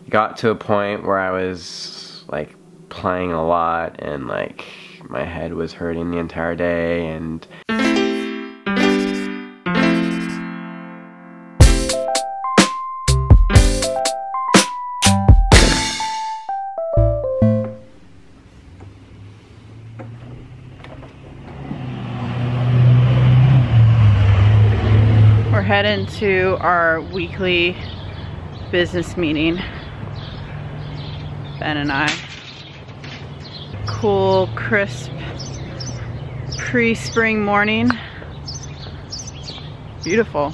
got to a point where I was like playing a lot and like my head was hurting the entire day, and we're heading to our weekly business meeting, Ben and I. Cool, crisp, pre-spring morning. Beautiful.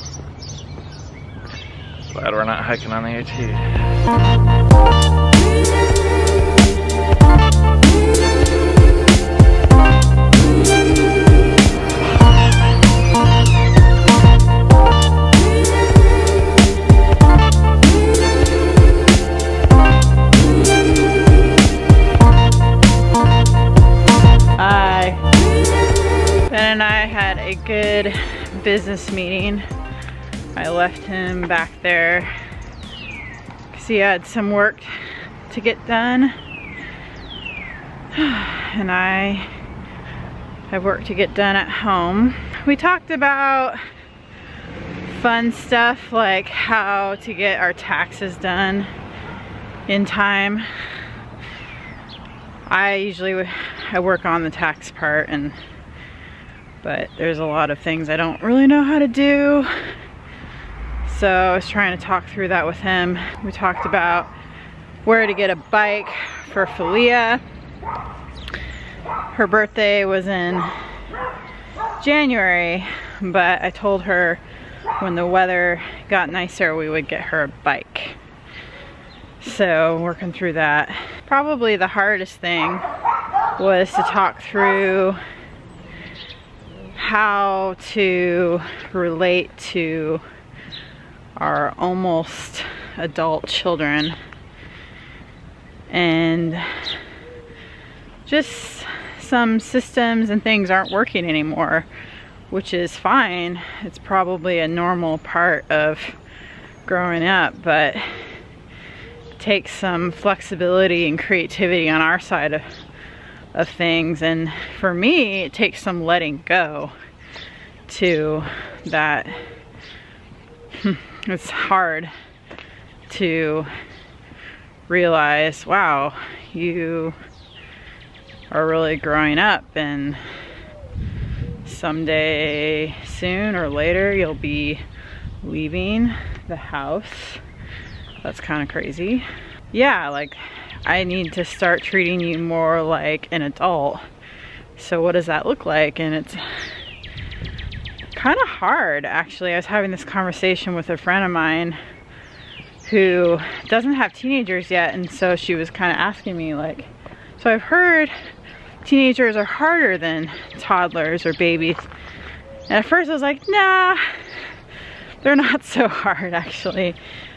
Glad we're not hiking on the AT. Ben and I had a good business meeting. I left him back there because he had some work to get done, and I have work to get done at home. We talked about fun stuff like how to get our taxes done in time. I work on the tax part, but there's a lot of things I don't really know how to do. So I was trying to talk through that with him. We talked about where to get a bike for Falia. Her birthday was in January, but I told her when the weather got nicer we would get her a bike. So working through that. Probably the hardest thing was to talk through how to relate to our almost adult children, and just some systems and things aren't working anymore, which is fine. It's probably a normal part of growing up, but it takes some flexibility and creativity on our side of things, and for me it takes some letting go to that. It's hard to realize, wow, you are really growing up, and someday soon or later you'll be leaving the house. That's kind of crazy. Yeah, like I need to start treating you more like an adult. So what does that look like? And it's kind of hard, actually. I was having this conversation with a friend of mine who doesn't have teenagers yet, and so she was kind of asking me like, so I've heard teenagers are harder than toddlers or babies. And at first I was like, nah, they're not so hard actually.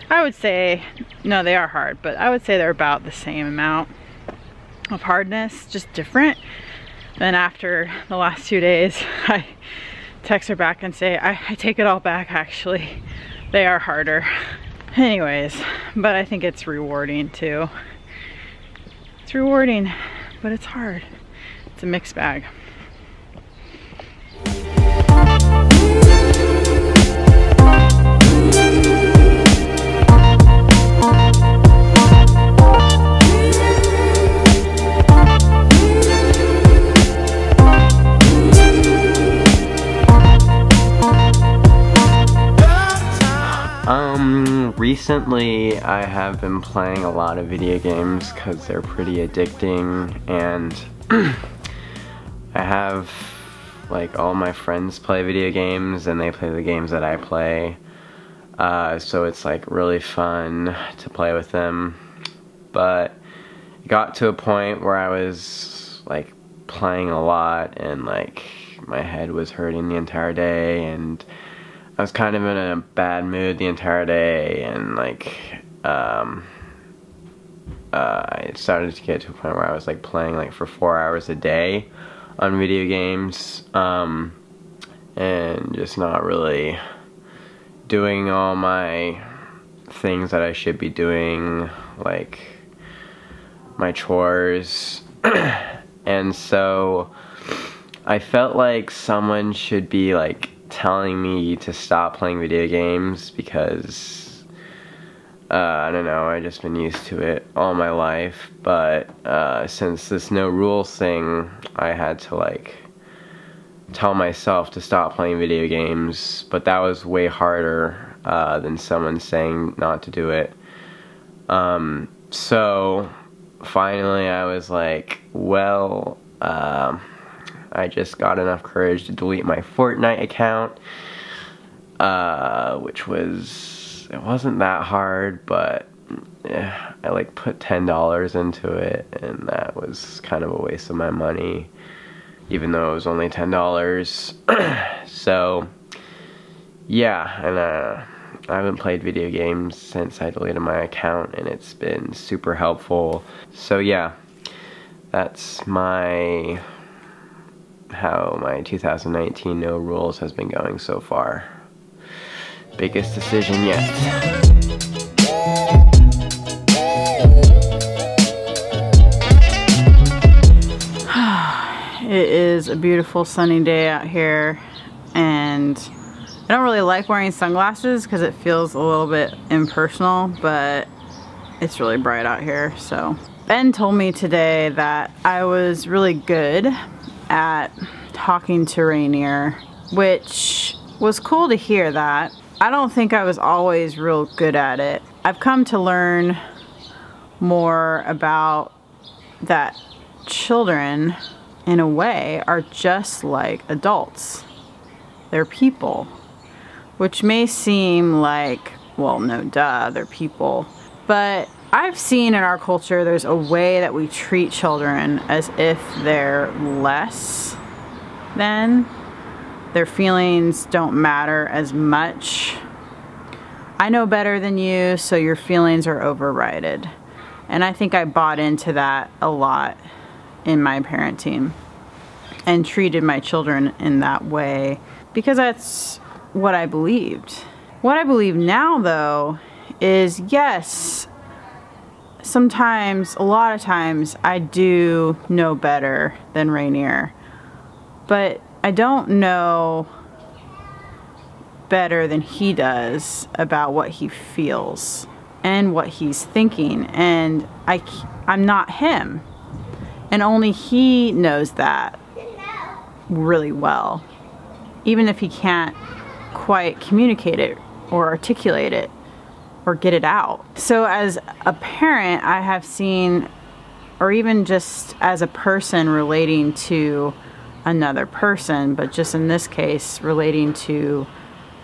I would say, no, they are hard, but I would say they're about the same amount of hardness, just different. Then after the last 2 days, I text her back and say, I take it all back actually. They are harder. Anyways, but I think it's rewarding too. It's rewarding, but it's hard. It's a mixed bag. Recently I have been playing a lot of video games because they're pretty addicting, and I have like all my friends play video games and they play the games that I play, so it's like really fun to play with them. But it got to a point where I was like playing a lot and like my head was hurting the entire day, and I was kind of in a bad mood the entire day, and like I started to get to a point where I was like playing like for 4 hours a day on video games, and just not really doing all my things that I should be doing, like my chores. And so I felt like someone should be like telling me to stop playing video games, because I don't know, I've just been used to it all my life. But since this no rules thing, I had to like tell myself to stop playing video games, but that was way harder than someone saying not to do it. So finally I was like, well, I just got enough courage to delete my Fortnite account, which was, it wasn't that hard, but yeah, I like put $10 into it, and that was kind of a waste of my money, even though it was only $10. So yeah, and I haven't played video games since I deleted my account, and it's been super helpful. So yeah, that's how my 2019 no rules has been going so far. Biggest decision yet. It is a beautiful sunny day out here, and I don't really like wearing sunglasses because it feels a little bit impersonal, but it's really bright out here. So Ben told me today that I was really good at talking to Rainier, which was cool to hear that. I don't think I was always real good at it. I've come to learn more about that children, in a way, are just like adults. They're people, which may seem like, well, no duh, they're people. But I've seen in our culture there's a way that we treat children as if they're less than. Their feelings don't matter as much. I know better than you, so your feelings are overridden. And I think I bought into that a lot in my parenting and treated my children in that way because that's what I believed. What I believe now, though, is yes, sometimes, a lot of times, I do know better than Rainier, but I don't know better than he does about what he feels and what he's thinking, and I'm not him, and only he knows that really well, even if he can't quite communicate it or articulate it or get it out. So as a parent, I have seen, or even just as a person relating to another person, but just in this case relating to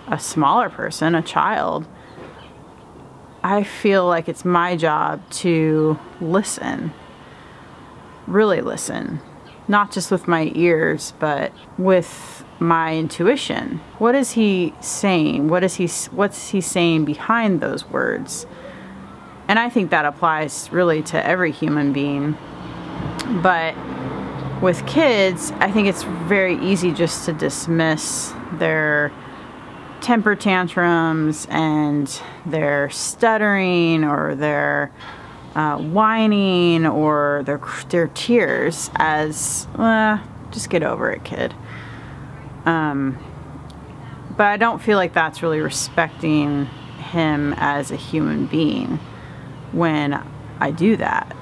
a smaller person, a child, I feel like it's my job to listen, really listen, not just with my ears, but with my intuition. What is he saying? What's he saying behind those words? And I think that applies really to every human being. But with kids, I think it's very easy just to dismiss their temper tantrums and their stuttering or their whining or their tears as, just get over it, kid. But I don't feel like that's really respecting him as a human being when I do that,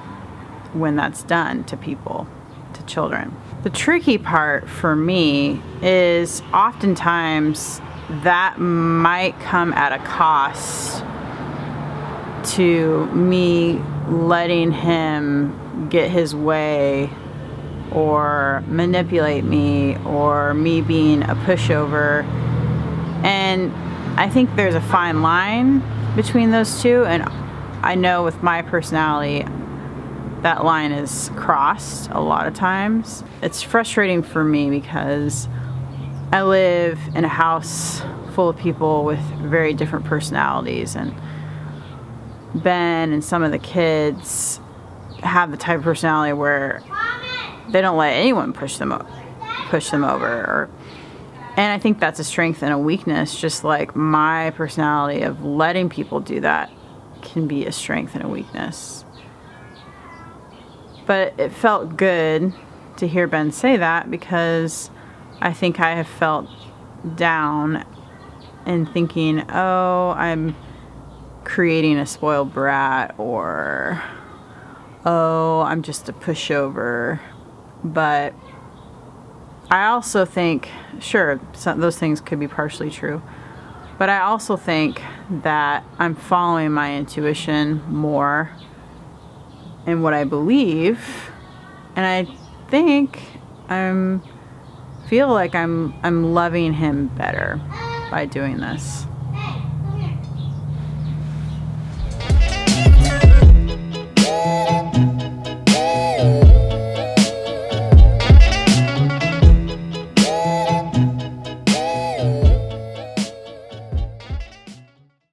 when that's done to people, to children. The tricky part for me is oftentimes that might come at a cost to me letting him get his way or manipulate me or me being a pushover. And I think there's a fine line between those two, and I know with my personality that line is crossed a lot of times. It's frustrating for me because I live in a house full of people with very different personalities, and Ben and some of the kids have the type of personality where they don't let anyone push them over. And I think that's a strength and a weakness, just like my personality of letting people do that can be a strength and a weakness. But it felt good to hear Ben say that, because I think I have felt down and thinking, oh, I'm creating a spoiled brat, or oh, I'm just a pushover. But I also think, sure, those things could be partially true, but I also think that I'm following my intuition more in what I believe, and I think feel like I'm loving him better by doing this.